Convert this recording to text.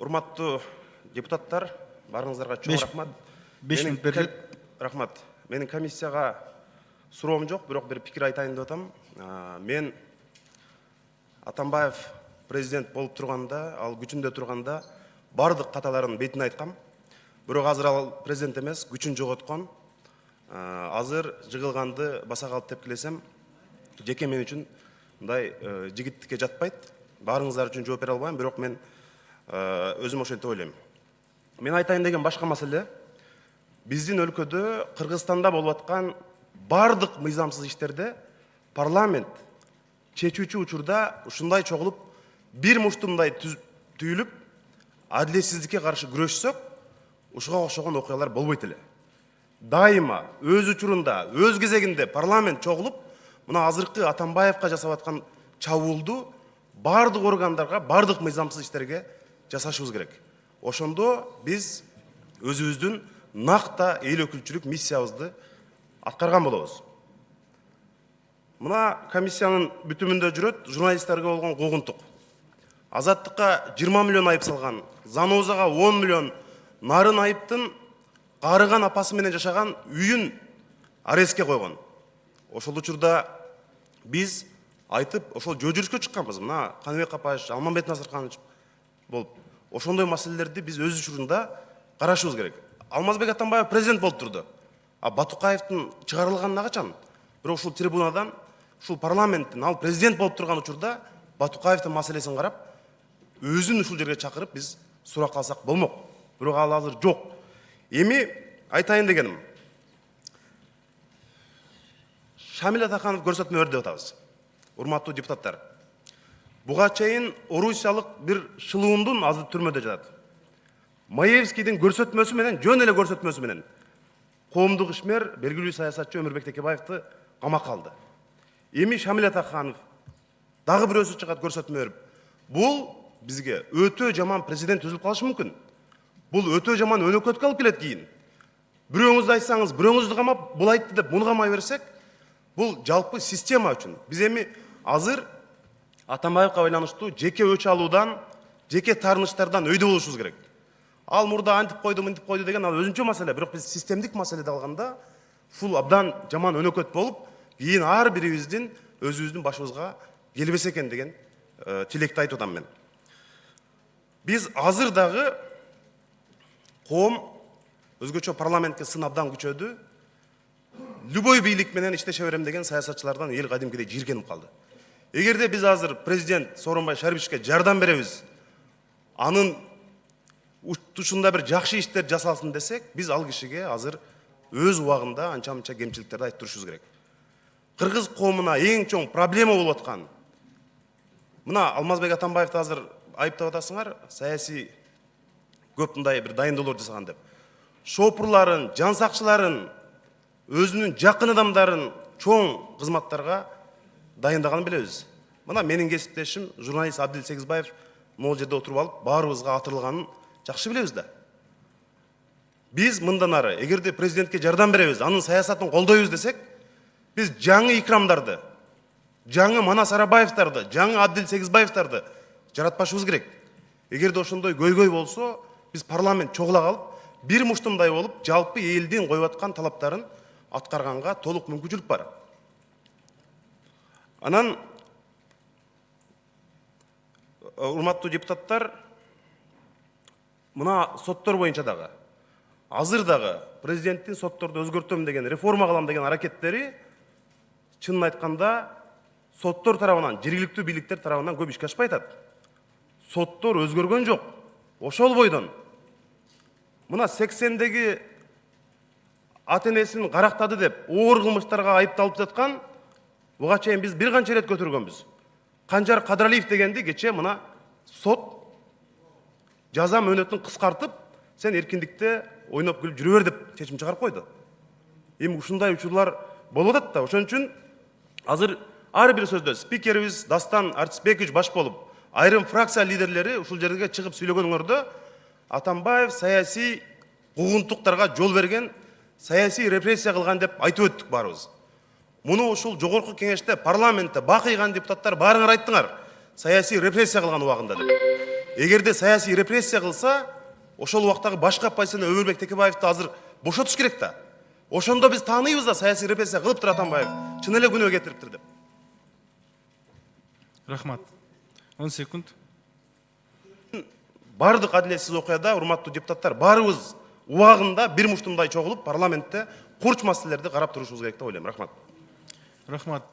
Урматтуу депутаттар, барыңыздарга чоң рахмат. 5 минут берилет. Рахмат. Менин комиссияга суроом жок, бирок бир пикир айтайын деп атам. Мен Атамбаев президент болуп турганда, ал күчүндө турганда бардык каталарын бетине айткам. Бирок азыр ал президент эмес, күчүн жоготкон. Азыр жыгылганды баса калып деп келесем, жеке мен үчүн мындай жигиттикке жатпайт. Баарыңыздар үчүн жооп бере албайм, бирок мен өзүм ошентип ойлойм. Мен айтайын деген башка маселе, биздин өлкөдө Кыргызстанда болуп аткан бардык мыйзамсыз иштерде парламент чечүүчү учурда ушундай чогулуп, бир муштумдай түйүлүп, адилетсиздикке каршы күрөшсөк, ушуга окшогон окуялар болбойт эле. Дайыма өз учурунда, өз кезегинде парламент чогулуп, мына азыркы Атамбаевка жасап аткан чабуулду бардык органдарга, бардык мыйзамсыз иштерге жасашыбыз керек. Ошондо биз өзүбүздүн накта эл өкүлчүлүк миссиябызды аткарган болобуз. Мына комиссиянын бүтүмүндө жүрөт журналисттерге болгон куугунтук. Азаттыкка 20 миллион айып салган, Занозага 10 миллион, Нарын айыптын карыган апасы менен жашаган үйүн арестке койгон. Ошол учурда биз айтып, ошол жөө жүрүшкө чыкканбыз. Мына Каныбек Апаевич, Алмамбет Насырканович болуп, ошондой маселелерди биз өз учурунда карашыбыз керек. Алмазбек Атамбаев президент болуп турду. Батукаевдин чыгарылганына качан? Бирок ушул трибунадан, ушул парламенттин ал президент болуп турган учурда Батукаевдин маселесин карап, өзүн ушул жерге чакырып биз сурак алсак болмок. Бирок ал азыр жок. Эми айтайын дегеним, Шамил Атаканов көрсөтмө берди деп атабыз. Урматтуу депутаттар, буга чейин орусиялык бир шылуундун азыр түрмөдө жатат. Маевскийдин көрсөтмөсү менен, жөн эле көрсөтмөсү менен коомдук ишмер, белгилүү саясатчы Өмүрбек Текебаевди камакка алды. Эми Шамил Атаканов дагы бирөөсү чыгат көрсөтмө берип, бул бизге өтө жаман президент түзүлүп калышы мүмкүн. Бул өтө жаман өнөкөткө алып келет кийин. Бирөөңүздү айтсаңыз, бирөөңүздү камап, бул айтты деп муну камай берсек, бул жалпы система үчүн. Биз эми азыр Атамбаевка байланыштуу жеке өч алуудан, жеке таарыныштардан өйдө болушубуз керек. Ал мурда антип койду, мынтип койду деген ал өзүнчө маселе, бирок биз системдик маселеде алганда ушул абдан жаман өнөкөт болуп, кийин ар бирибиздин өзүбүздүн башыбызга келбесе экен деген тилекти айтып атам мен. Биз азыр дагы коом өзгөчө парламентке сын абдан күчөдү. Любой бийлик менен иштеше берем деген саясатчылардан эл кадимкидей жийиркенип калды. Эгерде биз азыр президент Сооронбай Шариповичке жардам беребиз, анын тушунда бир жакшы иштер жасалсын десек, биз ал кишиге азыр өз убагында анча-мынча кемчиликтерди айтып турушубуз керек. Кыргыз коомуна эң чоң проблема болуп аткан. Мына Алмазбек Атамбаевди азыр айыптап атасыңар, саясий көп мындай бир дайындоолор жасаган деп. Шопурларын, жан сакчыларын, өзүнүн жакын адамдарын чоң кызматтарга дайындаганын билебиз. Мына менин кесиптешим журналист Абдил Сегизбаев могул жерде отуруп алып, баарыбызга атырылганын жакшы билебиз да. Биз мындан ары, эгерде президентке жардам беребиз, анын саясатын колдойбуз десек, биз жаңы икрамдарды, жаңы Манас Арабаевдарды, жаңы Абдил Сегизбаевдарды жаратпашыбыз керек. Эгерде ошондой көйгөй болсо, биз парламент чогула калып, бир муштумдай болуп, жалпы элдин коюп аткан талаптарын аткарганга толук мүмкүнчүлүк бар. Анан урматтуу депутаттар, мына соттор боюнча дагы азыр дагы президенттин сотторду өзгөртөм деген, реформа кылам деген аракеттери чынын айтканда соттор тарабынан, жергиликтүү бийликтер тарабынан көп ишке ашпай атат. Соттор өзгөргөн жок. Ошол бойдон мына 80-деги ата-энесин карактады деп оор кылмыштарга айыпталып жаткан, буга чейин биз бир канча рет көтөргөнбүз. Канжар Кадралиев дегенди кече мына сот жаза мөөнөтүн кыскартып, сен эркиндикте ойноп күлүп жүрө бер деп чечим чыгарып койду. Эми ушундай учурлар болуп атат да, ошон үчүн азыр ар бир сөздө спикерибиз Дастан Артисбекович баш болуп, айрым фракция лидерлери ушул жерге чыгып сүйлөгөнүңөрдө Атамбаев саясий куугунтуктарга жол берген, саясий репрессия кылган деп айтып өттүк баарыбыз. Муну ушул жогорку кеңеште парламентте бакыйган депутаттар баарыңар айттыңар, саясий репрессия кылган убагында деп. эгерде саясий репрессия кылса, ошол убактагы башкы оппозиционер Өмүрбек Текебаевди азыр бошотуш керек да. Ошондо биз тааныйбыз да саясий репрессия кылыптыр Атамбаев. Чын эле күнөө кетириптир деп. Рахмат. 10 секунд. Бардык адилетсиз окуяда, урматтуу депутаттар, баарыбыз убагында бир муштумдай чогулуп парламентте курч маселелерди карап турушубуз керек деп ойлойм. Рахмат. Рахмат.